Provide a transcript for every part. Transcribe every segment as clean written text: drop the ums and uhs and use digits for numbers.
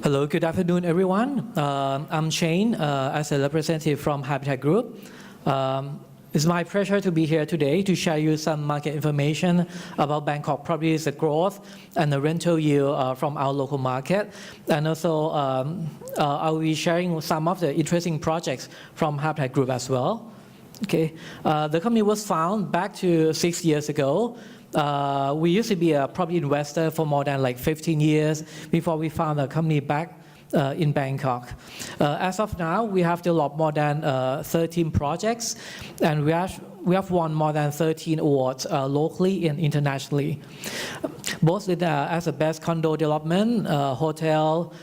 Hello, good afternoon, everyone. I'm Chanin, as a representative from Habitat Group. It's my pleasure to be here today to share you some market information about Bangkok properties, the growth, and the rental yield from our local market. And also, I'll be sharing some of the interesting projects from Habitat Group as well. Okay, the company was founded back to 6 years ago. We used to be a property investor for more than 15 years before we found a company back in Bangkok. As of now, we have developed more than 13 projects, and we have won more than 13 awards locally and internationally, both as a best condo development, hotel,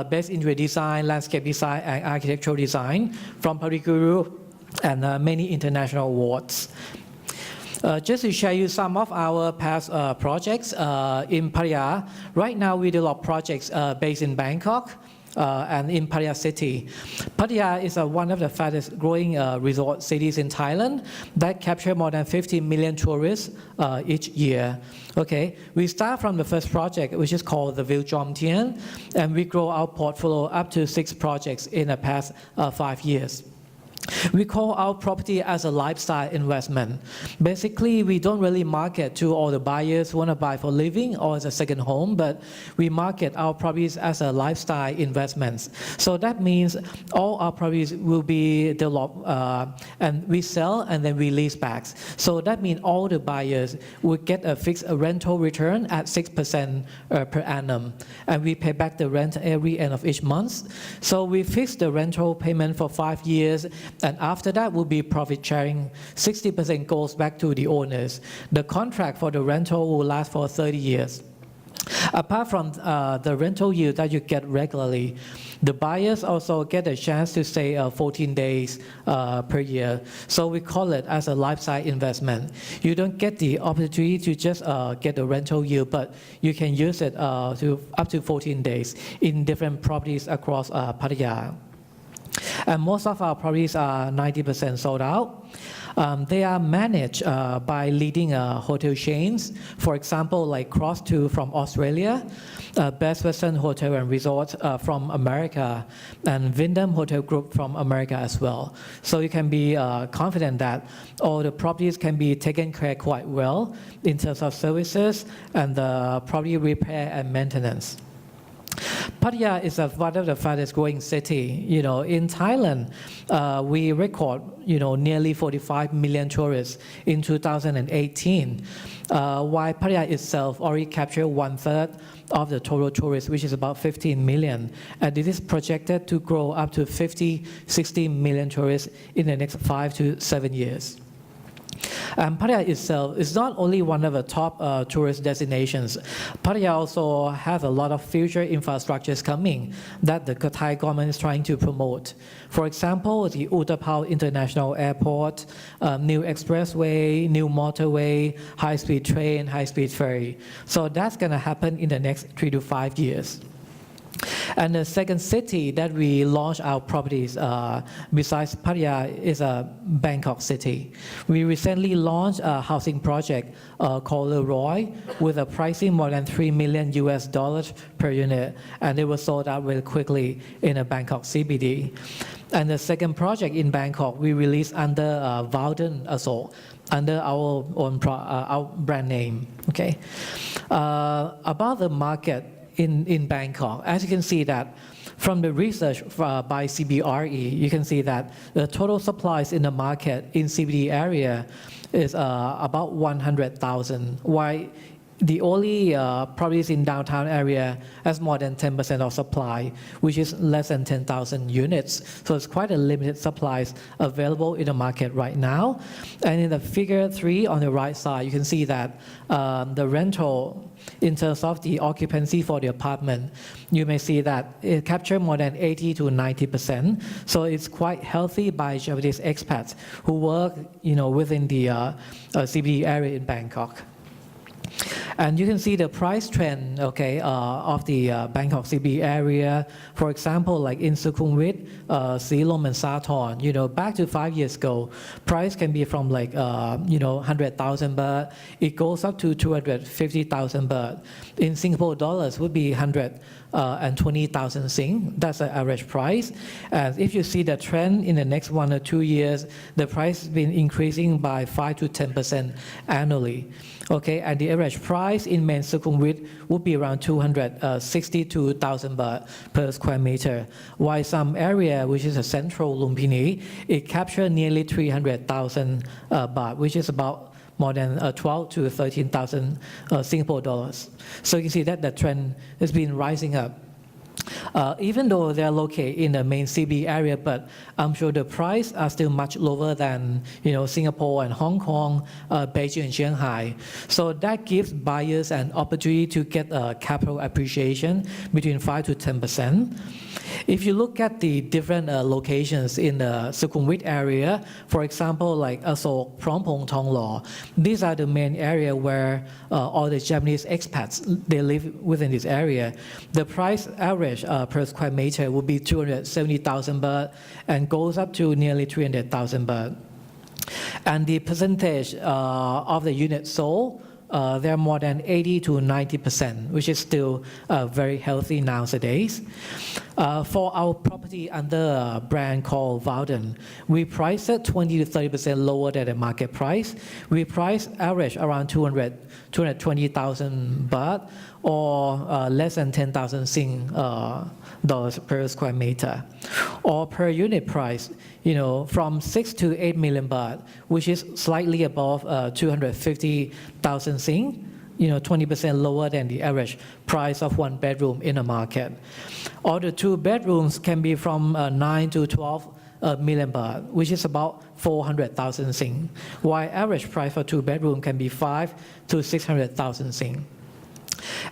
best interior design, landscape design, and architectural design from PropertyGuru, and many international awards. Just to share you some of our past projects in Pattaya. Right now we develop projects based in Bangkok and in Pattaya city. Pattaya is one of the fastest growing resort cities in Thailand that capture more than 50 million tourists each year. Okay, we start from the first project, which is called the View Jom Tien, and we grow our portfolio up to 6 projects in the past 5 years. We call our property as a lifestyle investment. Basically, we don't really market to all the buyers who want to buy for living or as a second home, but we market our properties as a lifestyle investments. So that means all our properties will be developed and we sell and then we lease back. So that means all the buyers will get a fixed rental return at 6% per annum, and we pay back the rent every end of each month. So we fix the rental payment for 5 years. And after that will be profit sharing. 60% goes back to the owners. The contract for the rental will last for 30 years. Apart from the rental yield that you get regularly, the buyers also get a chance to stay 14 days per year. So we call it as a lifestyle investment. You don't get the opportunity to just get the rental yield, but you can use it to up to 14 days in different properties across Pattaya. And most of our properties are 90% sold out. They are managed by leading hotel chains, for example, like Cross2 from Australia, Best Western Hotel and Resort from America, and Wyndham Hotel Group from America as well. So you can be confident that all the properties can be taken care quite well in terms of services and the property repair and maintenance. Pattaya is one of the fastest growing city. In Thailand, we record, nearly 45 million tourists in 2018, while Pattaya itself already captured 1/3 of the total tourists, which is about 15 million. And it is projected to grow up to 50-60 million tourists in the next 5 to 7 years. Pattaya itself is not only one of the top tourist destinations. Pattaya also has a lot of future infrastructures coming that the Thai government is trying to promote. For example, the Utapao International Airport, new expressway, new motorway, high-speed train, high-speed ferry. So that's going to happen in the next 3 to 5 years. And the second city that we launched our properties besides Pattaya is Bangkok City. We recently launched a housing project called Leroy with a pricing more than $3 million per unit, and it was sold out very quickly in a Bangkok CBD. And the second project in Bangkok, we released under Valden Asok, under our own our brand name. Okay, about the market in Bangkok, as you can see that from the research by CBRE, you can see that the total supplies in the market in CBD area is about 100,000, while the only properties in downtown area has more than 10% of supply, which is less than 10,000 units. So it's quite a limited supplies available in the market right now. And in the figure 3 on the right side, you can see that the rental in terms of the occupancy for the apartment, you may see that it captures more than 80 to 90%. So it's quite healthy by Japanese expats who work, within the CBD area in Bangkok. And you can see the price trend, of the Bangkok CBD area. For example, like in Sukhumvit, Silom and Sathorn, back to 5 years ago, price can be from 100,000 baht. It goes up to 250,000 baht. In Singapore dollars would be and 20,000 Sing. That's the average price. And if you see the trend in the next 1 or 2 years, the price has been increasing by 5 to 10% annually. Okay, and the average price in main Sukhumvit would be around 262,000 baht per square meter, while some area, which is a central Lumpini, it captured nearly 300,000 baht, which is about more than 12 to 13,000 Singapore dollars. So you can see that the trend has been rising up. Even though they're located in the main CB area, but I'm sure the price are still much lower than Singapore and Hong Kong, Beijing and Shanghai. So that gives buyers an opportunity to get capital appreciation between 5 to 10%. If you look at the different locations in the Sukhumvit area, for example, like Asok, Phrom Thong Lo, these are the main area where all the Japanese expats, they live within this area. The price average per square meter would be 270,000 baht and goes up to nearly 300,000 baht. And the percentage of the units sold, they're more than 80 to 90%, which is still very healthy nowadays. For our property under a brand called Valden, we price it 20 to 30% lower than the market price. We price average around 220,000 baht or less than 10,000 Sing dollars per square meter. Or per unit price, from 6 to 8 million baht, which is slightly above 250,000 Sing, 20% lower than the average price of one bedroom in the market. Or the 2 bedrooms can be from 9 to 12 million baht, which is about 400,000 Sing, while average price for 2 bedroom can be 5 to 600,000 Sing.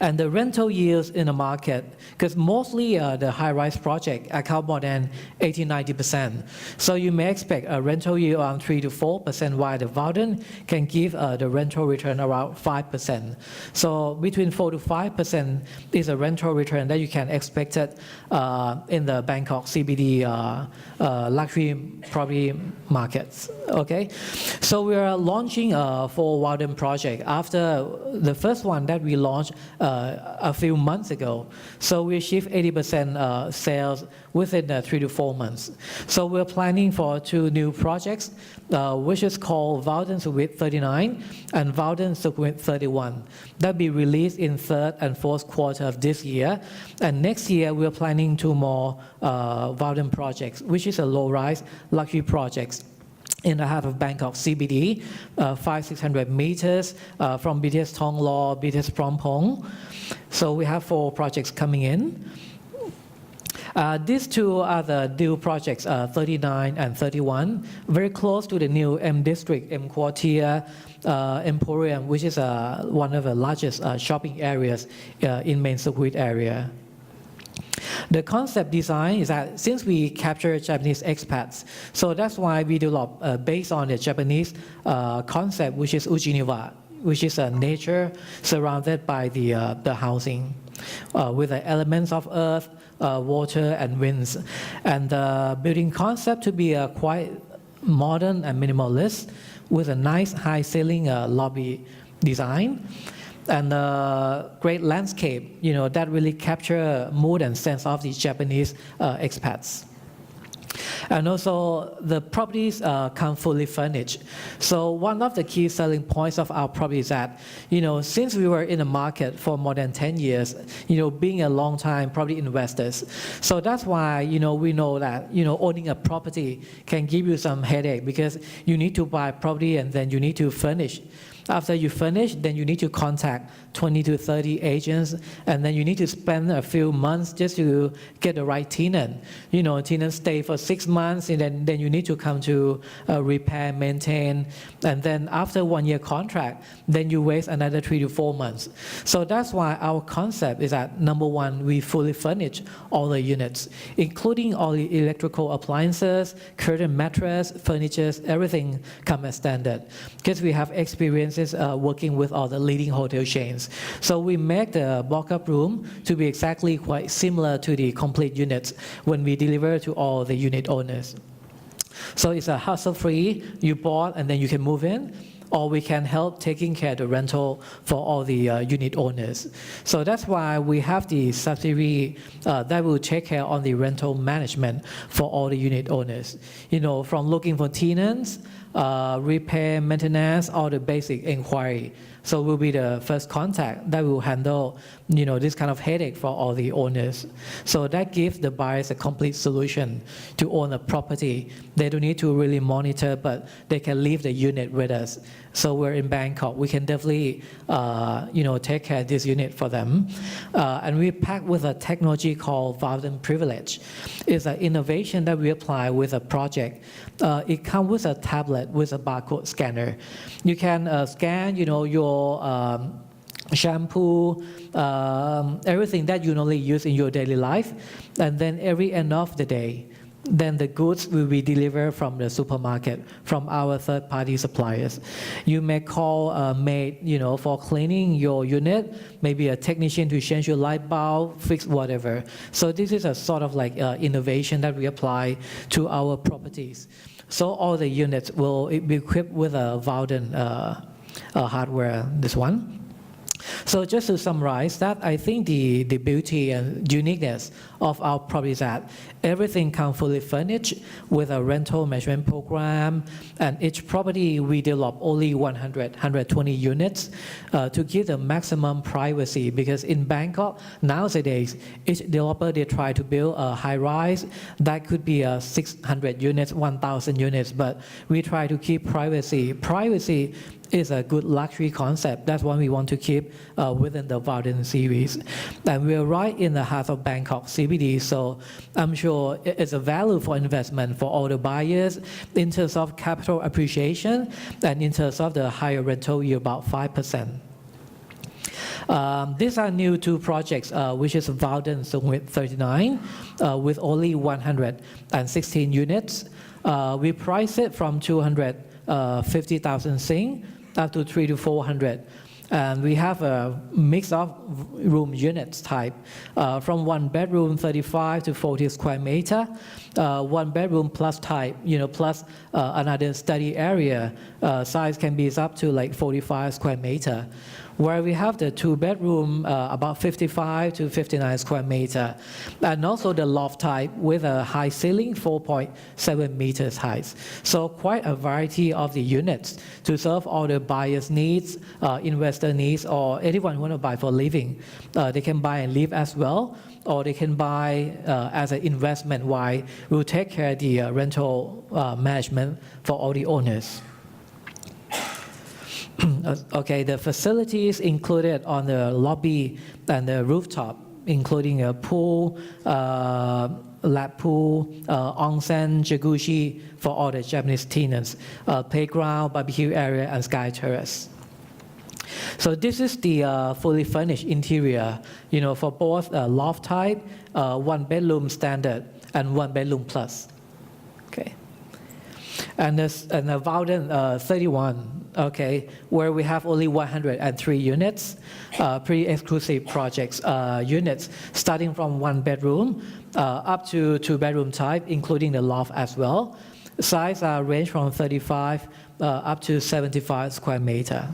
And the rental yields in the market, because mostly the high-rise project account more than 80-90%. So you may expect a rental yield around 3 to 4%, while the Valden can give the rental return around 5%. So between 4 to 5% is a rental return that you can expect it in the Bangkok CBD luxury property markets. Okay, so we are launching a 4 Valden project after the first one that we launched a few months ago. So we achieved 80% sales within 3 to 4 months. So we're planning for 2 new projects, which is called Valden Sukhumvit 39 and Valden Sukhumvit 31. That'll be released in 3rd and 4th quarter of this year. And next year, we're planning 2 more Valden projects, which is a low-rise luxury projects in the heart of Bangkok CBD, 500-600 meters from BTS Thong Lo, BTS Phrom Phong. So we have 4 projects coming in. These 2 are the new projects, 39 and 31, very close to the new M District, M Quartier, Emporium, which is one of the largest shopping areas in main Sukhumvit area. The concept design is that since we capture Japanese expats, so that's why we develop based on the Japanese concept, which is Ujiniwa, which is a nature surrounded by the housing with the elements of earth, water, and winds. And the building concept to be quite modern and minimalist with a nice high ceiling lobby design. And great landscape, that really capture mood and sense of the Japanese expats. And also the properties come fully furnished. So one of the key selling points of our property is that, since we were in the market for more than 10 years, being a long time property investors. So that's why, we know that, owning a property can give you some headache because you need to buy property and then you need to furnish. After you furnish, then you need to contact 20 to 30 agents, and then you need to spend a few months just to get the right tenant. Tenants stay for 6 months, and then you need to come to repair, maintain, and then after 1 year contract, then you waste another 3 to 4 months. So that's why our concept is that, number 1, we fully furnish all the units, including all the electrical appliances, curtain, mattress, furniture, everything come as standard, because we have experiences working with all the leading hotel chains. So we make the walk-up room to be exactly quite similar to the complete units when we deliver to all the unit owners. So it's a hassle-free, you bought and then you can move in. or we can help taking care of the rental for all the unit owners. So that's why we have the subsidiary that will take care on the rental management for all the unit owners. From looking for tenants, repair, maintenance, all the basic inquiry. So we'll be the first contact that will handle, this kind of headache for all the owners. So that gives the buyers a complete solution to own a property. They don't need to really monitor, but they can leave the unit with us. So we're in Bangkok. We can definitely, take care of this unit for them. And we pack with a technology called Vaulting Privilege. It's an innovation that we apply with a project. It comes with a tablet with a barcode scanner. You can scan, your shampoo, everything that you normally use in your daily life, and then every end of the day, then the goods will be delivered from the supermarket, from our third-party suppliers. You may call a maid, for cleaning your unit, maybe a technician to change your light bulb, fix whatever. So this is a sort of like innovation that we apply to our properties. So all the units will be equipped with a Vaulting hardware, this one. So just to summarize that, I think the beauty and uniqueness of our property is that everything comes fully furnished with a rental management program, and each property we develop only 120 units to give the maximum privacy, because in Bangkok nowadays each developer they try to build a high-rise that could be 600 units, 1,000 units, but we try to keep privacy. Privacy is a good luxury concept. That's what we want to keep within the Vaulting series. And we're right in the heart of Bangkok CBD, so I'm sure it's a value for investment for all the buyers in terms of capital appreciation and in terms of the higher rental yield, about 5%. These are new two projects, which is Vaulting Sukhumvit 39 with only 116 units. We price it from 250,000 Sing up to 300 to 400. And we have a mix of room units type, from 1 bedroom 35 to 40 square meter, 1 bedroom plus type, plus another study area, size can be up to like 45 square meter. Where we have the 2 bedroom, about 55 to 59 square meter, and also the loft type with a high ceiling, 4.7 meters high. So quite a variety of the units to serve all the buyers' needs, investor needs, or anyone who want to buy for living. They can buy and live as well, or they can buy as an investment, while we'll take care of the rental management for all the owners. Okay, the facilities included on the lobby and the rooftop, including a pool, lap pool, onsen, jacuzzi for all the Japanese tenants, playground, barbecue area, and sky terrace. So this is the fully furnished interior, for both loft type, 1 bedroom standard, and 1 bedroom plus. Okay. And the Vaulting 31, okay, where we have only 103 units, pretty exclusive projects, units starting from 1 bedroom up to 2 bedroom type, including the loft as well. Size range from 35 up to 75 square meter.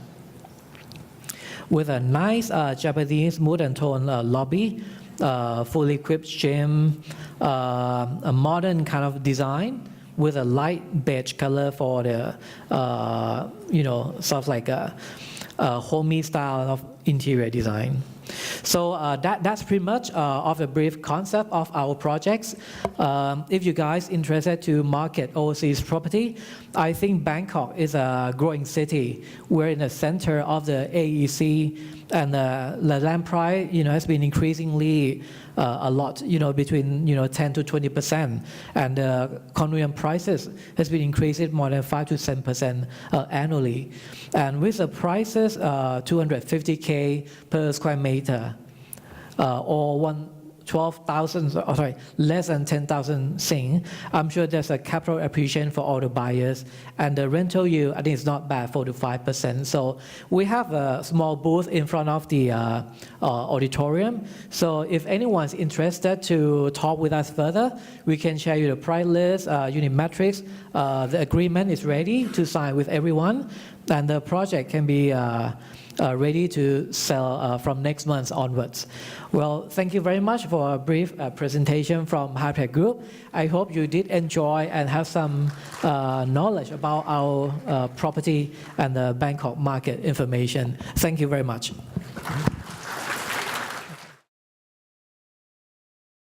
With a nice Japanese mood and tone lobby, fully equipped gym, a modern kind of design, with a light beige color for the, sort of like a homey style of interior design. So that's pretty much of a brief concept of our projects. If you guys interested to market overseas property, I think Bangkok is a growing city. We're in the center of the AEC, and the land price, has been increasingly a lot, between 10 to 20%, and condominium prices has been increasing more than 5 to 7% annually, and with the prices 250K per square meter, or 12,000, less than 10,000 Sing, I'm sure there's a capital appreciation for all the buyers, and the rental yield, I think, is not bad, 4 to 5%. So we have a small booth in front of the auditorium. So if anyone's interested to talk with us further, we can share you the price list, unit metrics. The agreement is ready to sign with everyone, and the project can be ready to sell from next month onwards. Well, thank you very much for a brief presentation from HiTech Group. I hope you did enjoy and have some knowledge about our property and the Bangkok market information. Thank you very much.